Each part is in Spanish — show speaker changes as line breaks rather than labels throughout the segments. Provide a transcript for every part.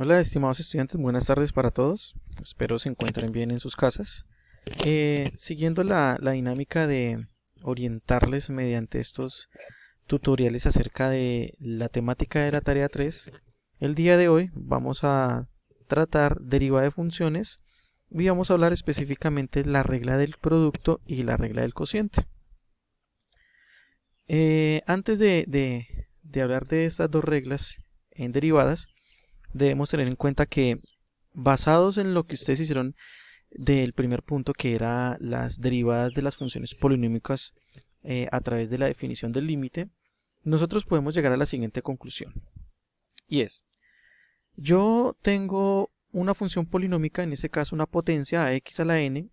Hola, estimados estudiantes, buenas tardes para todos. Espero se encuentren bien en sus casas. Siguiendo la dinámica de orientarles mediante estos tutoriales acerca de la temática de la tarea 3, el día de hoy vamos a tratar derivada de funciones y vamos a hablar específicamente la regla del producto y la regla del cociente. Antes de hablar de estas dos reglas en derivadas, debemos tener en cuenta que basados en lo que ustedes hicieron del primer punto, que era las derivadas de las funciones polinómicas a través de la definición del límite, nosotros podemos llegar a la siguiente conclusión. Y es, yo tengo una función polinómica, en este caso una potencia ax a la n.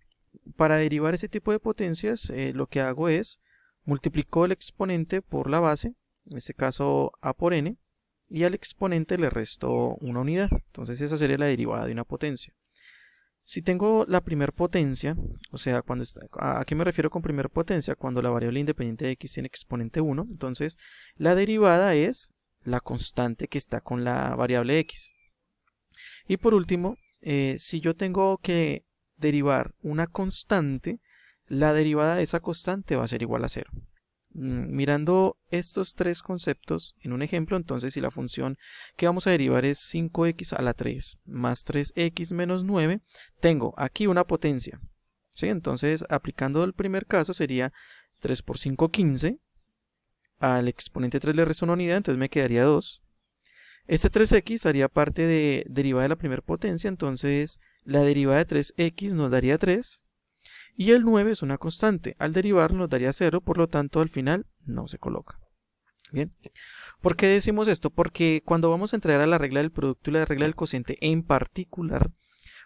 Para derivar ese tipo de potencias, lo que hago es multiplico el exponente por la base, en este caso a por n, y al exponente le resto una unidad. Entonces esa sería la derivada de una potencia. Si tengo la primer potencia, o sea, ¿a qué me refiero con primer potencia? Cuando la variable independiente de x tiene exponente 1, entonces la derivada es la constante que está con la variable x. Y por último, si yo tengo que derivar una constante, la derivada de esa constante va a ser igual a 0. Mirando estos tres conceptos en un ejemplo, entonces si la función que vamos a derivar es 5x a la 3 más 3x menos 9, tengo aquí una potencia, ¿sí? Entonces aplicando el primer caso sería 3 por 5, 15, al exponente 3 le resto una unidad, entonces me quedaría 2. Este 3x haría parte de derivada de la primera potencia, entonces la derivada de 3x nos daría 3. Y el 9 es una constante. Al derivar nos daría 0, por lo tanto al final no se coloca. Bien. ¿Por qué decimos esto? Porque cuando vamos a entrar a la regla del producto y la regla del cociente en particular,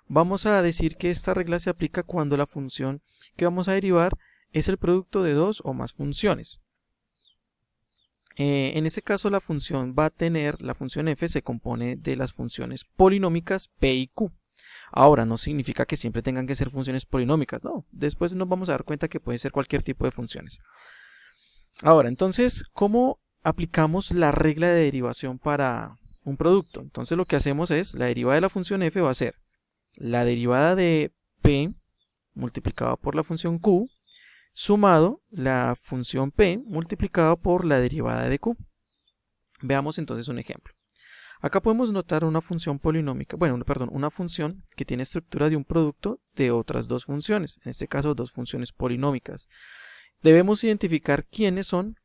vamos a decir que esta regla se aplica cuando la función que vamos a derivar es el producto de dos o más funciones. En este caso la función la función f se compone de las funciones polinómicas p y q. Ahora, no significa que siempre tengan que ser funciones polinómicas, no. Después nos vamos a dar cuenta que puede ser cualquier tipo de funciones. Ahora, entonces, ¿cómo aplicamos la regla de derivación para un producto? Entonces lo que hacemos es, la derivada de la función f va a ser la derivada de p multiplicado por la función q, sumado la función p multiplicado por la derivada de q. Veamos entonces un ejemplo. Acá podemos notar una función polinómica, una función que tiene estructura de un producto de otras dos funciones, en este caso dos funciones polinómicas. Debemos identificar quiénes son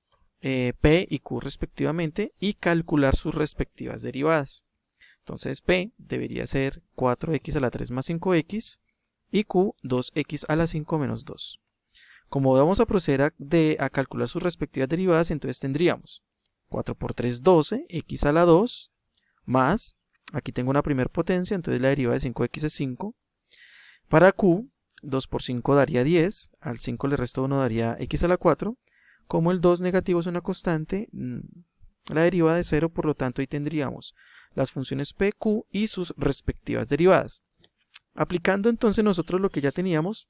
p y q respectivamente y calcular sus respectivas derivadas. Entonces p debería ser 4x a la 3 más 5x y q 2x a la 5 menos 2. Como vamos a proceder a calcular sus respectivas derivadas, entonces tendríamos 4 por 3, 12, x a la 2, más, aquí tengo una primera potencia, entonces la derivada de 5x es 5. Para q, 2 por 5 daría 10, al 5 le resto 1 daría x a la 4. Como el 2 negativo es una constante, la derivada de 0, por lo tanto ahí tendríamos las funciones p, q y sus respectivas derivadas. Aplicando entonces nosotros lo que ya teníamos,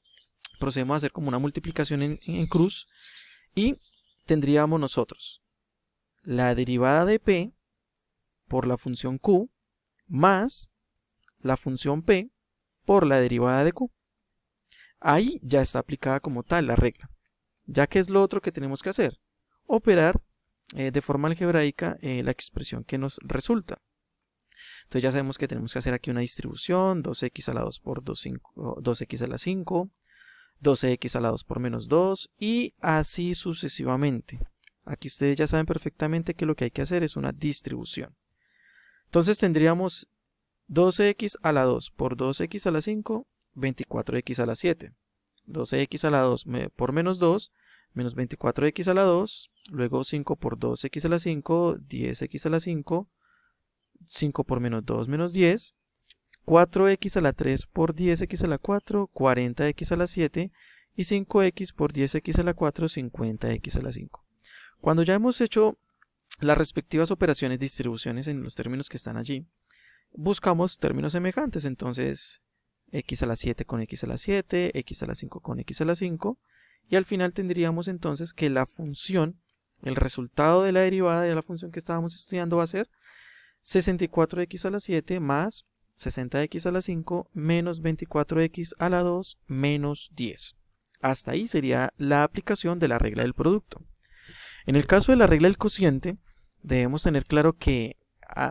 procedemos a hacer como una multiplicación en cruz y tendríamos nosotros la derivada de p por la función q más la función p por la derivada de q. Ahí ya está aplicada como tal la regla. Ya que es lo otro que tenemos que hacer, operar de forma algebraica la expresión que nos resulta. Entonces ya sabemos que tenemos que hacer aquí una distribución, 2x a la 2 por 2x a la 5, 12x a la 2 por menos 2 y así sucesivamente. Aquí ustedes ya saben perfectamente que lo que hay que hacer es una distribución. Entonces tendríamos 12x a la 2 por 2x a la 5, 24x a la 7. 12x a la 2 por menos 2, menos 24x a la 2, luego 5 por 2x a la 5, 10x a la 5, 5 por menos 2, menos 10, 4x a la 3 por 10x a la 4, 40x a la 7, y 5x por 10x a la 4, 50x a la 5. Cuando ya hemos hecho las respectivas operaciones, distribuciones en los términos que están allí, buscamos términos semejantes, entonces x a la 7 con x a la 7, x a la 5 con x a la 5, y al final tendríamos entonces que la función, el resultado de la derivada de la función que estábamos estudiando va a ser 64x a la 7 más 60x a la 5 menos 24x a la 2 menos 10. Hasta ahí sería la aplicación de la regla del producto. En el caso de la regla del cociente, debemos tener claro que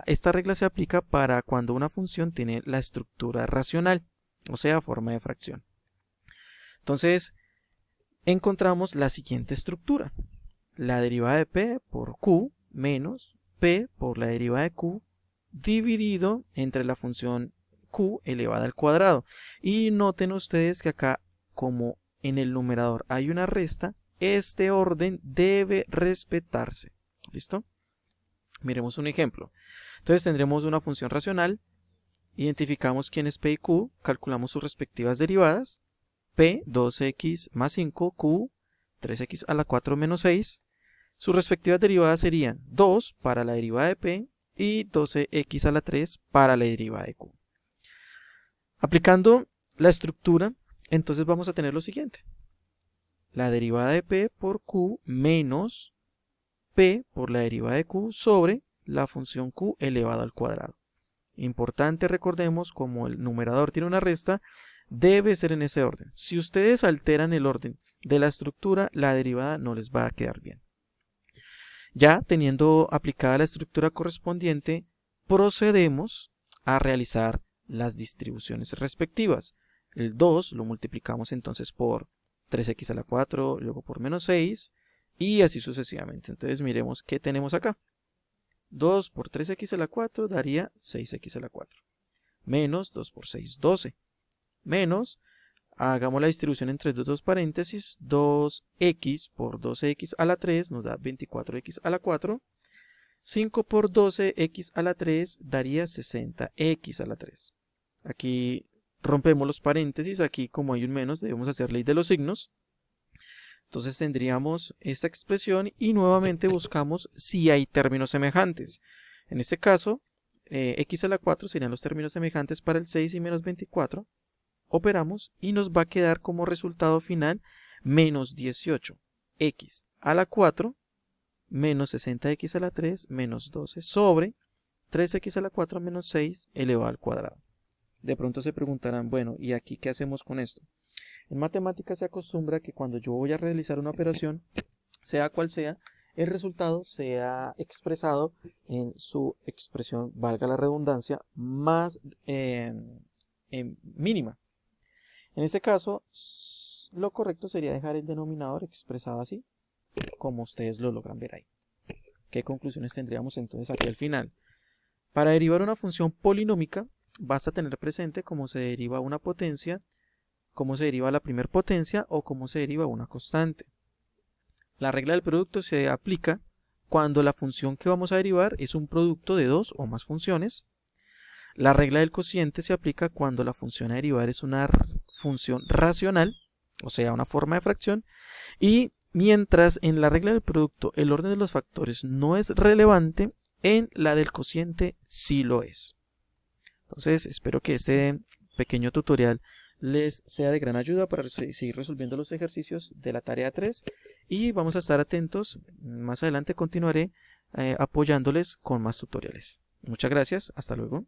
esta regla se aplica para cuando una función tiene la estructura racional, o sea, forma de fracción. Entonces, encontramos la siguiente estructura. La derivada de p por q menos p por la derivada de q dividido entre la función q elevada al cuadrado. Y noten ustedes que acá, como en el numerador hay una resta, este orden debe respetarse. ¿Listo? Miremos un ejemplo. Entonces tendremos una función racional, identificamos quién es p y q, calculamos sus respectivas derivadas, p 2x más 5, q 3x a la 4 menos 6. Sus respectivas derivadas serían 2 para la derivada de p y 12x a la 3 para la derivada de q. Aplicando la estructura, entonces vamos a tener lo siguiente. La derivada de p por q menos p por la derivada de q sobre la función q elevado al cuadrado. Importante, recordemos, como el numerador tiene una resta, debe ser en ese orden. Si ustedes alteran el orden de la estructura, la derivada no les va a quedar bien. Ya teniendo aplicada la estructura correspondiente, procedemos a realizar las distribuciones respectivas. El 2 lo multiplicamos entonces por 3x a la 4, luego por menos 6 y así sucesivamente. Entonces miremos qué tenemos acá. 2 por 3x a la 4 daría 6x a la 4. Menos 2 por 6, 12. Menos, hagamos la distribución entre dos paréntesis, 2x por 12x a la 3 nos da 24x a la 4. 5 por 12x a la 3 daría 60x a la 3. Aquí rompemos los paréntesis, aquí como hay un menos debemos hacer ley de los signos. Entonces tendríamos esta expresión y nuevamente buscamos si hay términos semejantes. En este caso, x a la 4 serían los términos semejantes para el 6 y menos 24. Operamos y nos va a quedar como resultado final menos 18x a la 4 menos 60x a la 3 menos 12 sobre 3x a la 4 menos 6 elevado al cuadrado. De pronto se preguntarán, bueno, ¿y aquí qué hacemos con esto? En matemáticas se acostumbra que cuando yo voy a realizar una operación, sea cual sea, el resultado sea expresado en su expresión, valga la redundancia, más mínima. En este caso, lo correcto sería dejar el denominador expresado así, como ustedes lo logran ver ahí. ¿Qué conclusiones tendríamos entonces aquí al final? Para derivar una función polinómica, basta tener presente cómo se deriva una potencia, cómo se deriva la primer potencia o cómo se deriva una constante. La regla del producto se aplica cuando la función que vamos a derivar es un producto de dos o más funciones. La regla del cociente se aplica cuando la función a derivar es una función racional, o sea, una forma de fracción, y mientras en la regla del producto el orden de los factores no es relevante, en la del cociente sí lo es. Entonces, espero que este pequeño tutorial les sea de gran ayuda para seguir resolviendo los ejercicios de la tarea 3 y vamos a estar atentos. Más adelante continuaré apoyándoles con más tutoriales. Muchas gracias, hasta luego.